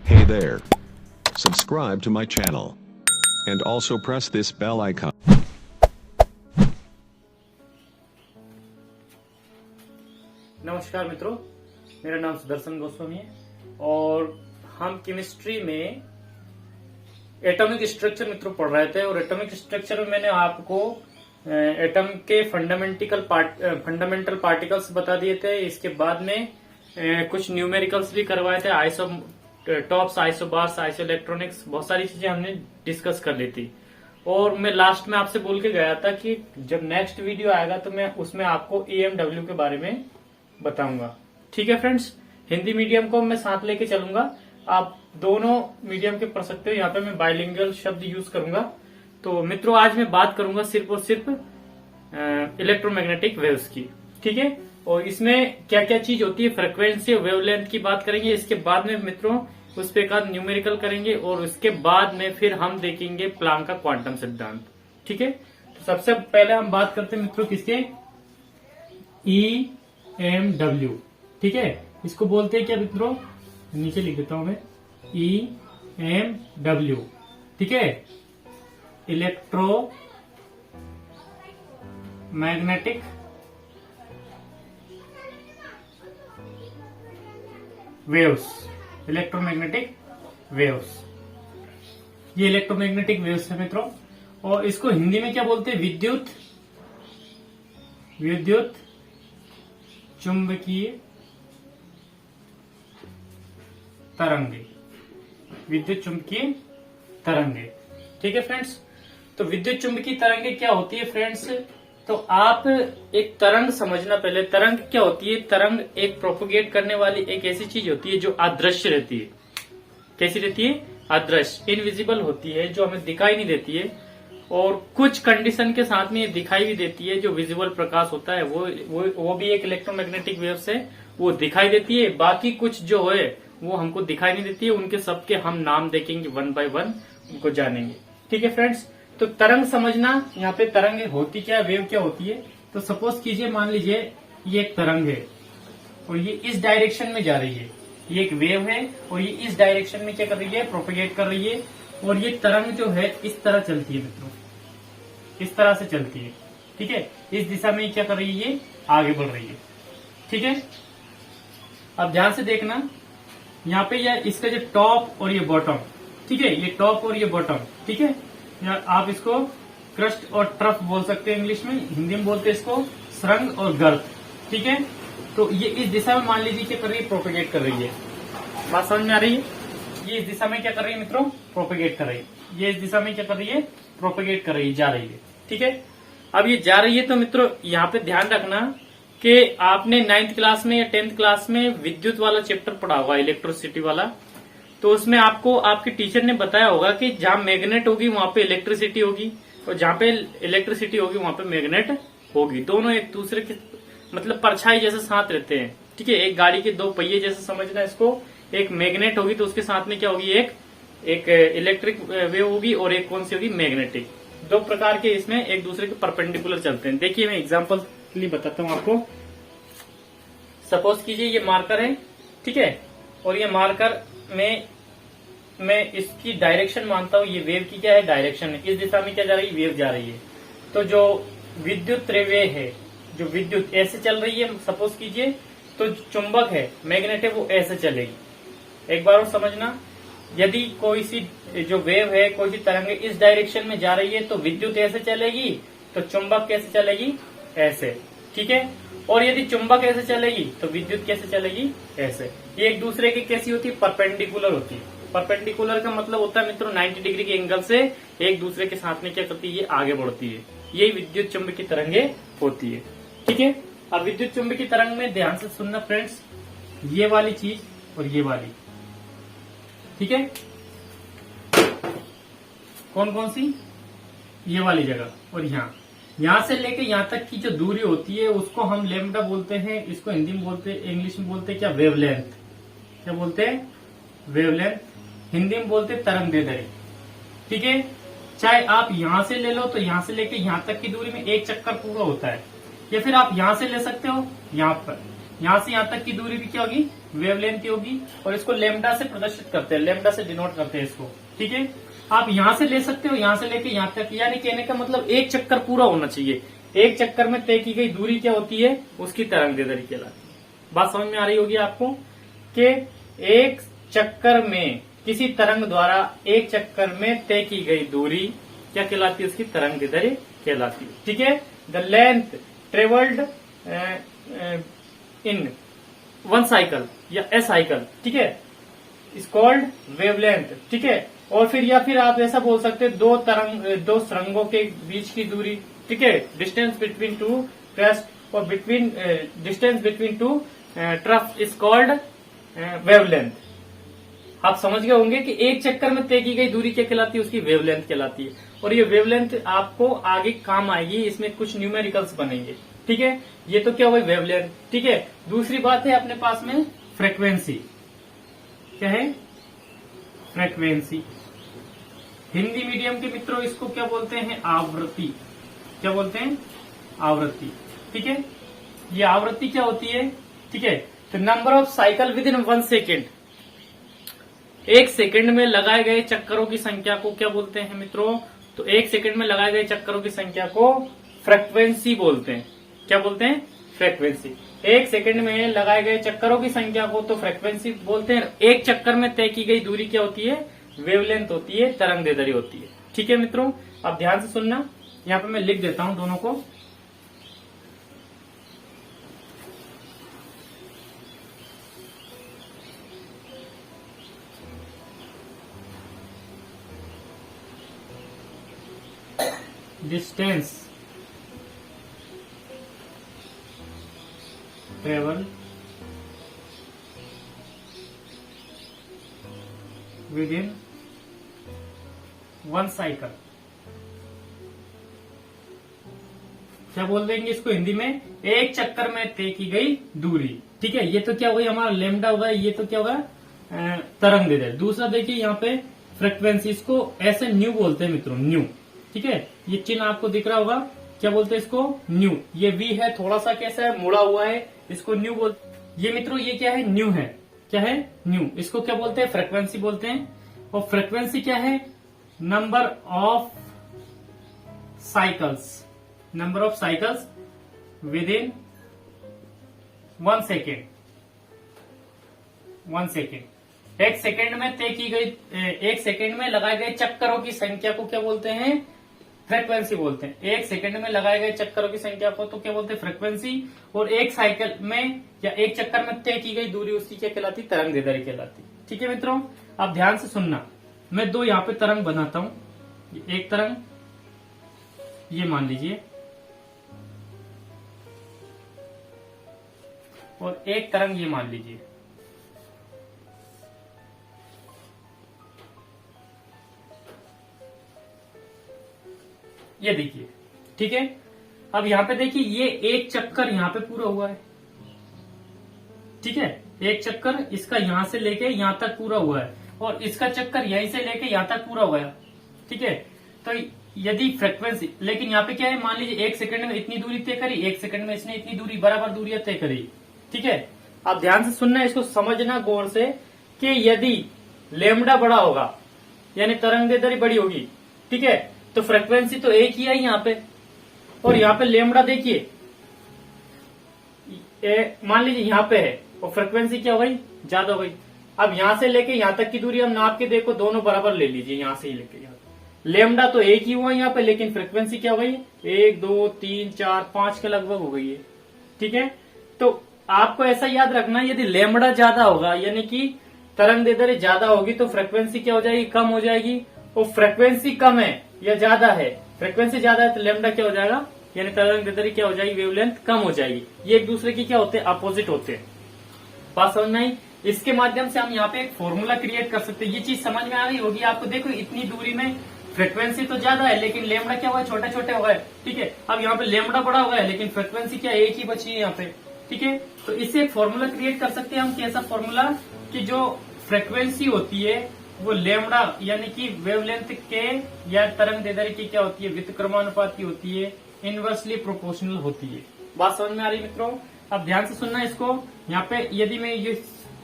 Hey there. Subscribe to my channel. And also press this bell icon. नमस्कार मित्रों, मेरा नाम सुदर्शन गोस्वामी है और हम केमिस्ट्री में एटॉमिक स्ट्रक्चर मित्रों पढ़ रहे थे। और एटॉमिक स्ट्रक्चर में मैंने आपको एटम के फंडामेंटल पार्टिकल्स बता दिए थे। इसके बाद में कुछ न्यूमेरिकल्स भी करवाए थे, आइसोटॉप्स, आइसोबार्स, आइसोइलेक्ट्रॉनिक्स, बहुत सारी चीजें हमने डिस्कस कर ली थी। और मैं लास्ट में आपसे बोल के गया था कि जब नेक्स्ट वीडियो आएगा तो मैं उसमें आपको EMW के बारे में बताऊंगा। ठीक है फ्रेंड्स, हिंदी मीडियम को मैं साथ लेके चलूंगा, आप दोनों मीडियम के पढ़ सकते हो। यहाँ पे मैं बाइलिंगुअल शब्द यूज करूंगा। तो मित्रों, आज मैं बात करूंगा सिर्फ और सिर्फ इलेक्ट्रोमैग्नेटिक वेव्स की। ठीक है, और इसमें क्या क्या चीज होती है, फ्रीक्वेंसी और वेवलेंथ की बात करेंगे। इसके बाद में मित्रों उस पर एक आध न्यूमेरिकल करेंगे और उसके बाद में फिर हम देखेंगे प्लांक का क्वांटम सिद्धांत। ठीक है, तो सबसे पहले हम बात करते हैं मित्रों किसके, EMW। ठीक है, इसको बोलते हैं क्या मित्रों, नीचे लिख देता हूं मैं, EMW। ठीक है, electro magnetic waves, electromagnetic waves, ये इलेक्ट्रोमैग्नेटिक वेव्स है मित्रों। और इसको हिंदी में क्या बोलते हैं, विद्युत चुंबकीय तरंगे, विद्युत चुंबकीय तरंगे। ठीक है फ्रेंड्स, तो विद्युत चुंबकीय तरंगे क्या होती है फ्रेंड्स, तो आप एक तरंग समझना पहले। तरंग क्या होती है, तरंग एक प्रोपोगेट करने वाली एक ऐसी चीज होती है जो अदृश्य रहती है। कैसी रहती है, अदृश्य, इनविजिबल होती है, जो हमें दिखाई नहीं देती है। और कुछ कंडीशन के साथ में ये दिखाई भी देती है। जो विजिबल प्रकाश होता है वो भी एक इलेक्ट्रोमैग्नेटिक वेव से वो दिखाई देती है। बाकी कुछ जो है वो हमको दिखाई नहीं देती है। उनके सबके हम नाम देखेंगे, 1 बाय 1 उनको जानेंगे। ठीक है फ्रेंड्स, तो तरंग समझना, यहाँ पे तरंग होती क्या, वेव क्या होती है। तो सपोज कीजिए, मान लीजिए ये एक तरंग है और ये इस डायरेक्शन में जा रही है। ये एक वेव है और ये इस डायरेक्शन में क्या कर रही है, प्रोपेगेट कर रही है। और ये तरंग जो है इस तरह चलती है मित्रों, इस तरह से चलती है। ठीक है, इस दिशा में क्या कर रही है, ये आगे बढ़ रही है। ठीक है, अब ध्यान से देखना, यहाँ पे ये इसका जो टॉप और ये बॉटम, ठीक है, ये टॉप और ये बॉटम। ठीक है, आप इसको क्रस्ट और ट्रफ बोल सकते हैं इंग्लिश में, हिंदी में बोलते हैं इसको सुरंग और गर्त। ठीक है, तो ये इस दिशा में मान लीजिए क्या कर रही है, प्रोपेगेट कर रही है। बात समझ में आ रही है, ये इस दिशा में क्या कर रही है मित्रों, प्रोपेगेट कर रही है। ये इस दिशा में क्या कर रही है, प्रोपेगेट कर रही है, जा रही है। ठीक है, अब ये जा रही है तो मित्रों यहाँ पे ध्यान रखना कि आपने 9th क्लास में या 10th क्लास में विद्युत वाला चैप्टर पढ़ा होगा, इलेक्ट्रिसिटी वाला। तो उसमें आपको आपके टीचर ने बताया होगा कि जहां मैग्नेट होगी वहां पे इलेक्ट्रिसिटी होगी और जहां पे इलेक्ट्रिसिटी होगी वहां पे मैग्नेट होगी। दोनों एक दूसरे के मतलब परछाई जैसे साथ रहते हैं। ठीक है, एक गाड़ी के दो पहिए जैसे समझना इसको। एक मैग्नेट होगी तो उसके साथ में क्या होगी, एक इलेक्ट्रिक वेव होगी और एक कौन सी होगी, मैग्नेटिक। दो प्रकार के इसमें एक दूसरे के परपेंडिकुलर चलते हैं। देखिए मैं एग्जाम्पल बताता हूँ आपको। सपोज कीजिए ये मार्कर है, ठीक है, और ये मार्कर में मैं इसकी डायरेक्शन मानता हूँ, ये वेव की क्या है, डायरेक्शन है। इस दिशा में क्या जा रही है, वेव जा रही है। तो जो विद्युत त्रिव्य है, जो विद्युत ऐसे चल रही है सपोज कीजिए, तो चुंबक है, मैग्नेट है, वो ऐसे चलेगी। एक बार और समझना, यदि कोई सी जो वेव है, कोई सी तरंग इस डायरेक्शन में जा रही है तो विद्युत ऐसे चलेगी, तो चुंबक कैसे चलेगी, ऐसे। ठीक है, और यदि चुंबक ऐसे चलेगी तो विद्युत कैसे चलेगी, ऐसे। ये एक दूसरे की कैसी होती है, परपेंडिकुलर होती है। परपेंडिकुलर का मतलब होता है मित्रों 90 डिग्री के एंगल से एक दूसरे के साथ में क्या करती है, ये आगे बढ़ती है। यही विद्युत चुंबकीय तरंगे होती है। ठीक है, अब विद्युत चुंबकीय तरंग में ध्यान से सुनना फ्रेंड्स, ये वाली चीज और ये वाली, ठीक है, कौन कौन सी, ये वाली जगह और यहां से लेके यहां तक की जो दूरी होती है उसको हम लैम्डा बोलते हैं। इसको हिंदी में बोलते हैं, इंग्लिश में बोलते हैं क्या, वेवलेंथ। क्या बोलते हैं, वेवलेंथ। हिंदी में बोलते हैं तरंग दैर्ध्य। ठीक है, चाहे आप यहां से ले लो तो यहां से लेके यहां तक की दूरी में एक चक्कर पूरा होता है, या फिर आप यहां से ले सकते हो यहां पर, यहां से यहां तक की दूरी भी क्या होगी, वेवलेंथ होगी। और इसको लेमडा से प्रदर्शित करते हैं, लेमडा से डिनोट करते हैं इसको। ठीक है, आप यहां से ले सकते हो, यहां से लेके यहां तक, यानी कहने का मतलब एक चक्कर पूरा होना चाहिए। एक चक्कर में तय की गई दूरी क्या होती है, उसकी तरंग दैर्ध्य कहलाती है। बात समझ में आ रही होगी आपको कि एक चक्कर में किसी तरंग द्वारा एक चक्कर में तय की गई दूरी क्या कहलाती है, उसकी तरंग दैर्ध्य कहलाती है। ठीक है, the length travelled in one cycle या ए साइकिल, ठीक है, इज कॉल्ड वेवलेंथ। ठीक है, और फिर या फिर आप ऐसा बोल सकते हैं दो सुरंगों के बीच की दूरी, ठीक है, डिस्टेंस बिटवीन टू क्रेस्ट और between distance between two trough is called wavelength. आप समझ गए होंगे कि एक चक्कर में तय की गई दूरी क्या कहलाती है, उसकी वेवलेंथ कहलाती है। और ये वेवलेंथ आपको आगे काम आएगी, इसमें कुछ न्यूमेरिकल्स बनेंगे। ठीक है, ये तो क्या हुआ वेवलेंथ। ठीक है, दूसरी बात है अपने पास में फ्रीक्वेंसी। क्या है, फ्रीक्वेंसी। हिंदी मीडियम के मित्रों इसको क्या बोलते हैं, आवृत्ति। क्या बोलते हैं, आवृत्ति। ठीक है, ये आवृत्ति क्या होती है। ठीक है, तो number of cycle with in 1 second, एक सेकंड में लगाए गए चक्करों की संख्या को क्या बोलते हैं मित्रों, तो एक सेकंड में लगाए गए चक्करों की संख्या को फ्रीक्वेंसी बोलते हैं। क्या बोलते हैं, फ्रीक्वेंसी। एक सेकंड में लगाए गए चक्करों की संख्या को तो फ्रीक्वेंसी बोलते हैं। एक चक्कर में तय की गई दूरी क्या होती है, वेवलेंथ होती है, तरंग दैर्ध्य होती है। ठीक है मित्रों, अब ध्यान से सुनना, यहाँ पे मैं लिख देता हूं दोनों को। Distance travel with in 1 cycle, क्या बोल देंगे इसको हिंदी में, एक चक्कर में तय की गई दूरी। ठीक है, ये तो क्या हुआ हमारा लेमडा होगा, ये तो क्या होगा तरंग दैर्ध्य। दूसरा देखिए यहाँ पे फ्रीक्वेंसी, इसको ऐसे न्यू बोलते हैं मित्रों, न्यू। ठीक है, ये चिन्ह आपको दिख रहा होगा, क्या बोलते हैं इसको, न्यू। ये वी है, थोड़ा सा कैसा है, मुड़ा हुआ है, इसको न्यू बोल। ये मित्रों ये क्या है, न्यू है। क्या है, न्यू। इसको क्या बोलते हैं, फ्रीक्वेंसी बोलते हैं। और फ्रीक्वेंसी क्या है, number of cycles, number of cycles with in 1 second, 1 second. एक सेकेंड में तय की गई, एक सेकेंड में लगाए गए चक्करों की संख्या को क्या बोलते हैं, फ्रीक्वेंसी बोलते हैं। एक सेकंड में लगाए गए चक्करों की संख्या को तो क्या बोलते हैं, फ्रीक्वेंसी। और एक साइकिल में या एक चक्कर में तय की गई दूरी उसकी क्या कहलाती, तरंग दैर्ध्य कहलाती। ठीक है मित्रों, अब ध्यान से सुनना, मैं दो यहाँ पे तरंग बनाता हूं। एक तरंग ये मान लीजिए, और एक तरंग ये मान लीजिए। ये देखिए, ठीक है। अब यहाँ पे देखिए, ये एक चक्कर यहाँ पे पूरा हुआ है। ठीक है, एक चक्कर इसका यहां से लेके यहां तक पूरा हुआ है, और इसका चक्कर यहीं से लेके यहां तक पूरा हुआ है। ठीक है, तो यदि फ्रीक्वेंसी, लेकिन यहाँ पे क्या है, मान लीजिए एक सेकंड में इतनी दूरी तय करी, एक सेकंड में इसने इतनी दूरी, बराबर दूरियां तय करी। ठीक है, आप ध्यान से सुनना, इसको समझना गौर से कि यदि लेमडा बड़ा होगा यानी तरंग दैर्ध्य बड़ी होगी, ठीक है, तो फ्रीक्वेंसी तो एक ही है यहाँ पे, और यहाँ पे लेमडा देखिए मान लीजिए यहाँ पे है, और फ्रीक्वेंसी क्या हो गई, ज्यादा हो गई। अब यहाँ से लेके यहाँ तक की दूरी हम नाप के देखो, दोनों बराबर ले लीजिए, यहाँ से ही लेके यहाँ। लेमडा तो एक ही हुआ यहाँ पे, लेकिन फ्रीक्वेंसी क्या हो गई, 1 2 3 4 5 के लगभग हो गई है। ठीक है, तो आपको ऐसा याद रखना, यदि लेमडा ज्यादा होगा यानी कि तरंग दैर्ध्य ज्यादा होगी तो फ्रीक्वेंसी क्या हो जाएगी, कम हो जाएगी। और फ्रीक्वेंसी कम है या ज्यादा है, फ्रीक्वेंसी ज्यादा है तो लेमडा क्या हो जाएगा, यानी तरंग दैर्ध्य क्या हो जाएगी, वेवलेंथ कम हो जाएगी। ये एक दूसरे की क्या होते हैं, अपोजिट होते हैं। बात समझ में आई। इसके माध्यम से हम यहाँ पे एक फॉर्मूला क्रिएट कर सकते हैं। ये चीज समझ में आ गई होगी आपको। देखो इतनी दूरी में फ्रीक्वेंसी तो ज्यादा है, लेकिन लेमडा क्या हुआ है, छोटे छोटे हो गए। ठीक है, अब यहाँ पे लेमडा बड़ा हो गया है, लेकिन फ्रीक्वेंसी क्या एक ही बची है यहाँ पे। ठीक है, तो इससे एक फॉर्मूला क्रिएट कर सकते हैं हम। कैसा फॉर्मूला, कि जो फ्रीक्वेंसी होती है वो लेमडा यानी कि वेवलेंथ के या तरंग दैर्ध्य की क्या होती है, व्युत्क्रमानुपाती होती है, इनवर्सली प्रोपोर्शनल होती है। बात समझ में आ रही मित्रों। अब ध्यान से सुनना इसको। यहाँ पे यदि मैं ये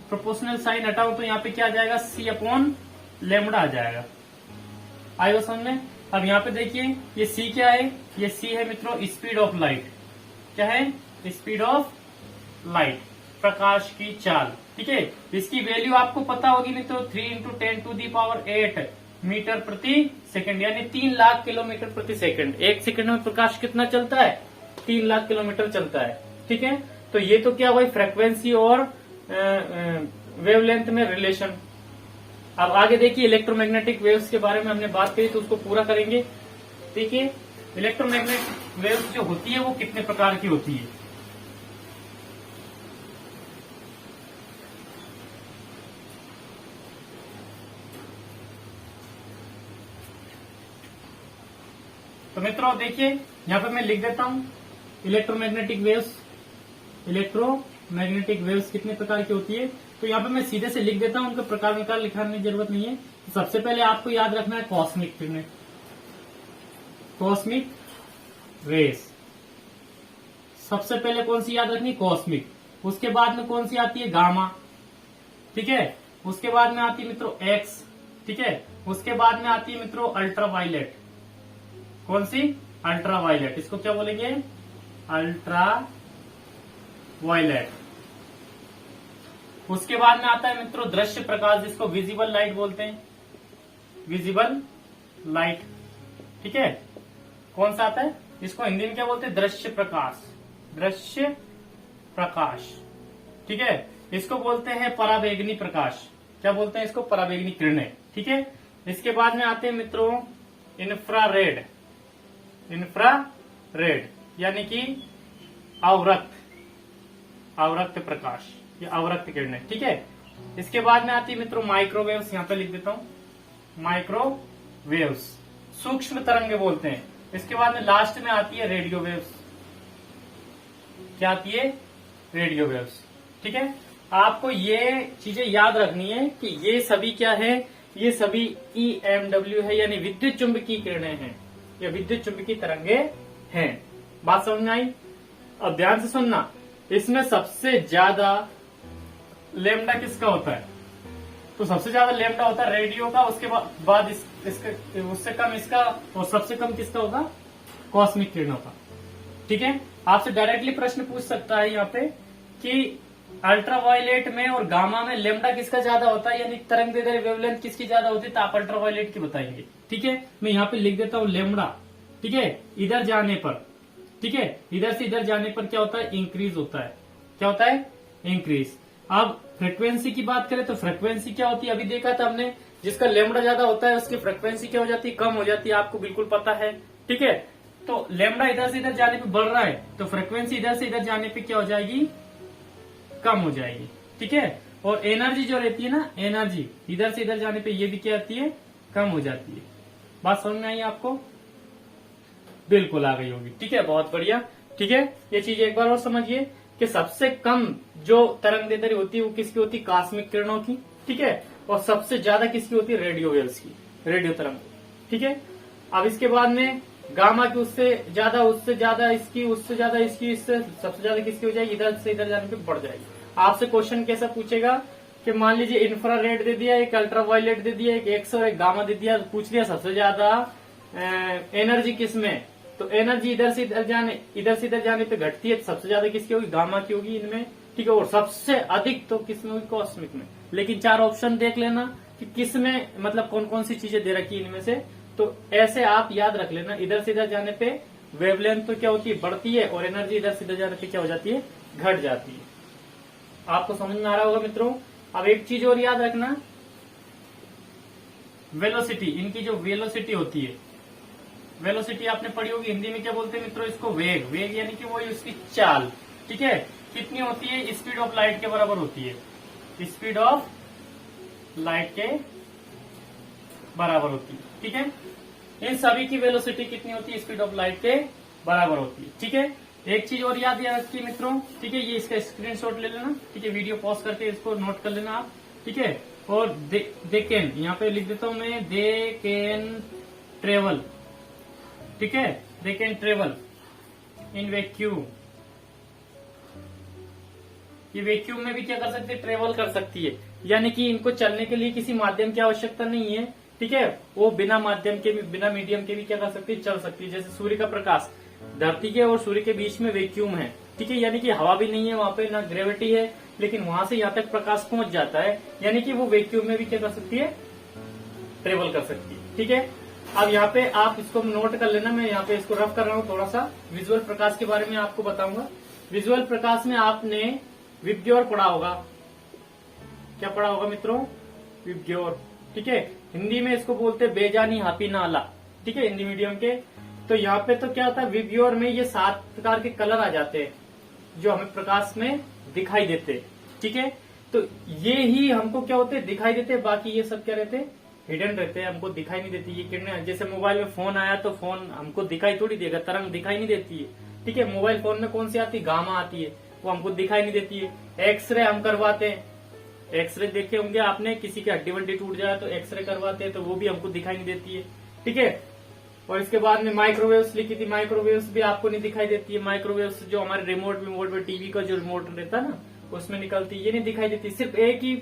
प्रोपोर्शनल साइन हटाऊं तो यहाँ पे क्या आ जाएगा, c अपॉन लेमडा आ जाएगा। आएगा समझ में। अब यहाँ पे देखिए ये c क्या है, ये c है मित्रों स्पीड ऑफ लाइट। क्या है, स्पीड ऑफ लाइट, प्रकाश की चाल। ठीक है, इसकी वैल्यू आपको पता होगी मित्रों 3 × 10⁸ मीटर प्रति सेकंड, यानी 3 लाख किलोमीटर प्रति सेकंड। एक सेकंड में प्रकाश कितना चलता है, 3 लाख किलोमीटर चलता है। ठीक है, तो ये तो क्या हुआ फ्रीक्वेंसी और वेवलेंथ में रिलेशन। अब आगे देखिए इलेक्ट्रोमैग्नेटिक वेव्स के बारे में हमने बात करी तो उसको पूरा करेंगे। देखिए इलेक्ट्रोमैग्नेटिक वेव्स जो होती है वो कितने प्रकार की होती है। तो मित्रों देखिए यहाँ पे मैं लिख देता हूं इलेक्ट्रोमैग्नेटिक वेव्स। इलेक्ट्रोमैग्नेटिक वेव्स कितने प्रकार की होती है, तो यहाँ पे मैं सीधे से लिख देता हूं, उनका प्रकार विकार लिखाने की जरूरत नहीं है। तो सबसे पहले आपको याद रखना है कॉस्मिक किरणें, कॉस्मिक रेस। सबसे पहले कौन सी याद रखनी, कॉस्मिक। उसके बाद में कौन सी आती है, गामा। ठीक है, उसके बाद में आती है मित्रों एक्स। ठीक है, उसके बाद में आती है मित्रों अल्ट्रावायलेट। कौन सी, अल्ट्रावायलेट। इसको क्या बोलेंगे, अल्ट्रा वायलेट। उसके बाद में आता है मित्रों दृश्य प्रकाश, जिसको विजिबल लाइट बोलते हैं, विजिबल लाइट। ठीक है, कौन सा आता है, इसको हिंदी में क्या बोलते हैं, दृश्य प्रकाश, दृश्य प्रकाश। ठीक है, इसको बोलते हैं पराबैंगनी प्रकाश। क्या बोलते हैं इसको, पराबैंगनी किरणें। ठीक है, इसके बाद में आते हैं मित्रों इंफ्रारेड। इंफ्रारेड यानी कि अवरक्त, अवरक्त प्रकाश या अवरक्त किरणें। ठीक है, इसके बाद में आती है मित्रों माइक्रोवेव्स। यहाँ पे लिख देता हूं माइक्रोवेव्स, सूक्ष्म तरंगे बोलते हैं। इसके बाद में लास्ट में आती है रेडियो वेव्स। क्या आती है, रेडियो वेव्स। ठीक है, आपको ये चीजें याद रखनी है कि ये सभी क्या है, ये सभी EMW है, यानी विद्युत चुंबकीय किरणें हैं, या विद्युत चुंबकीय तरंगे हैं। बात समझ में आई। अब ध्यान से सुनना, इसमें सबसे ज्यादा लेमडा किसका होता है, तो सबसे ज्यादा लेमडा होता है रेडियो का, उसके बाद इसका, उससे कम इसका, और सबसे कम किसका होगा, कॉस्मिक किरणों का। ठीक है, आपसे डायरेक्टली प्रश्न पूछ सकता है यहाँ पे कि अल्ट्रावायलेट में और गामा में लेमडा किसका ज्यादा होता है, यानी तरंग दैर्ध्य वेवलेंथ किसकी ज्यादा होती है, तो आप अल्ट्रावायलेट की बताएंगे। ठीक है, मैं यहाँ पे लिख देता हूँ लेमडा। ठीक है, इधर जाने पर, ठीक है, इधर से इधर जाने पर क्या होता है, इंक्रीज होता है। क्या होता है, इंक्रीज। अब फ्रीक्वेंसी की बात करें तो फ्रीक्वेंसी क्या होती है, अभी देखा था हमने, जिसका लेमडा ज्यादा होता है उसकी फ्रीक्वेंसी क्या हो जाती है, कम हो जाती है, आपको बिल्कुल पता है। ठीक है, तो लेमडा इधर से इधर जाने पे बढ़ रहा है, तो फ्रीक्वेंसी इधर से इधर जाने पे क्या हो जाएगी, कम हो जाएगी। ठीक है, और एनर्जी जो रहती है ना, एनर्जी इधर से इधर जाने पे ये भी क्या आती है, कम हो जाती है। बात समझ में आई आपको, बिल्कुल आ गई होगी। ठीक है, बहुत बढ़िया। ठीक है, ये चीज एक बार और समझिए कि सबसे कम जो तरंग दैर्ध्य होती है वो किसकी होती है, कॉस्मिक किरणों की। ठीक है, और सबसे ज्यादा किसकी होती है, रेडियो वेव्स की, रेडियो तरंग। ठीक है, अब इसके बाद में गामा की उससे ज्यादा इसकी, उससे ज्यादा इसकी, इससे सबसे ज्यादा किसकी हो जाएगी, इधर से इधर जाने पे बढ़ जाएगी। आपसे क्वेश्चन कैसा पूछेगा कि मान लीजिए इंफ्रारेड दे दिया, एक अल्ट्रावायलेट दे दिया, एक एक्स और एक गामा दे दिया, पूछ लिया सबसे ज्यादा एनर्जी किसमें, तो एनर्जी इधर से इधर जाने पे घटती है, तो सबसे ज्यादा किसकी होगी, गामा की होगी इनमें। ठीक है, और सबसे अधिक तो किसमें होगी, कॉस्मिक में। लेकिन 4 ऑप्शन देख लेना कि किसमें, मतलब कौन कौन सी चीजें दे रखी है इनमें से, तो ऐसे आप याद रख लेना। इधर से इधर जाने पे वेवलेंथ तो क्या होती है, बढ़ती है, और एनर्जी इधर से इधर जाने पे क्या हो जाती है, घट जाती है। आपको समझ में आ रहा होगा मित्रों। अब एक चीज और याद रखना, वेलोसिटी, इनकी जो वेलोसिटी होती है, वेलोसिटी आपने पढ़ी होगी, हिंदी में क्या बोलते हैं मित्रों इसको, वेग। वेग यानी कि वो उसकी चाल। ठीक है, कितनी होती है, स्पीड ऑफ लाइट के बराबर होती है, स्पीड ऑफ लाइट के बराबर होती है। ठीक है, इन सभी की वेलोसिटी कितनी होती है, स्पीड ऑफ लाइट के बराबर होती है। ठीक है, एक चीज और याद रखिए मित्रों। ठीक है, ये इसका स्क्रीनशॉट ले लेना। ठीक है, वीडियो पॉज करके इसको नोट कर लेना आप। ठीक है, और दे कैन, यहाँ पे लिख देता हूं मैं, दे कैन ट्रेवल। ठीक है, they can travel in vacuum ये वैक्यूम में भी क्या कर सकती है, ट्रेवल कर सकती है, यानी कि इनको चलने के लिए किसी माध्यम की आवश्यकता नहीं है, ठीक है। वो बिना माध्यम के भी, बिना मीडियम के भी क्या कर सकती है, चल सकती है। जैसे सूर्य का प्रकाश, धरती के और सूर्य के बीच में वैक्यूम है, ठीक है, यानी कि हवा भी नहीं है वहां पे, ना ग्रेविटी है, लेकिन वहां से यहाँ तक प्रकाश पहुंच जाता है, यानी कि वो वैक्यूम में भी क्या कर सकती है, ट्रेवल कर सकती है, ठीक है। अब यहाँ पे आप इसको नोट कर लेना, मैं यहाँ पे इसको रफ कर रहा हूँ थोड़ा सा। विजुअल प्रकाश के बारे में आपको बताऊंगा। विजुअल प्रकाश में आपने विबग्योर पढ़ा होगा, क्या पढ़ा होगा मित्रों, विबग्योर, ठीक है। हिंदी में इसको बोलते हैं बेजानी हापी नाला, ठीक है, हिंदी मीडियम के। तो यहाँ पे तो क्या होता है, विबग्योर में ये 7 प्रकार के कलर आ जाते हैं जो हमें प्रकाश में दिखाई देते हैं, ठीक है। तो ये ही हमको क्या होते हैं, दिखाई देते हैं, बाकी ये सब क्या रहते हैं, हिडन रहते हैं, हमको दिखाई नहीं देती ये किरणें। जैसे मोबाइल में फोन आया तो फोन हमको दिखाई थोड़ी देगा, तरंग दिखाई नहीं देती है, ठीक है। मोबाइल फोन में कौन सी आती है, गामा आती है, वो हमको दिखाई नहीं देती है। एक्सरे हम करवाते हैं, एक्सरे देखे होंगे आपने, किसी की हड्डी वड्डी टूट जाए तो एक्सरे करवाते हैं, तो वो भी हमको दिखाई नहीं देती है, ठीक है। और इसके बाद में माइक्रोवेव्स लिखी थी, माइक्रोवेव्स भी आपको नहीं दिखाई देती है। माइक्रोवेव्स जो हमारे रिमोट में टीवी का जो रिमोट रहता है ना, उसमें निकलती है, ये नहीं दिखाई देती। सिर्फ एक ही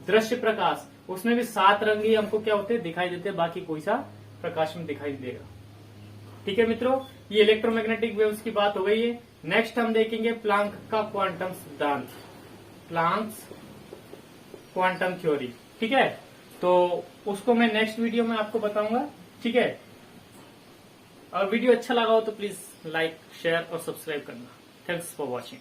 दृश्य प्रकाश, उसमें भी 7 रंग ही हमको क्या होते हैं, दिखाई देते हैं, बाकी कोई सा प्रकाश में दिखाई नहीं देगा, ठीक है मित्रों। ये इलेक्ट्रोमैग्नेटिक वेव्स की बात हो गई है। नेक्स्ट हम देखेंगे प्लांक का क्वांटम सिद्धांत, प्लांक्स क्वांटम थ्योरी, ठीक है। तो उसको मैं नेक्स्ट वीडियो में आपको बताऊंगा, ठीक है। और वीडियो अच्छा लगा हो तो प्लीज लाइक, शेयर और सब्सक्राइब करना। Thanks for watching.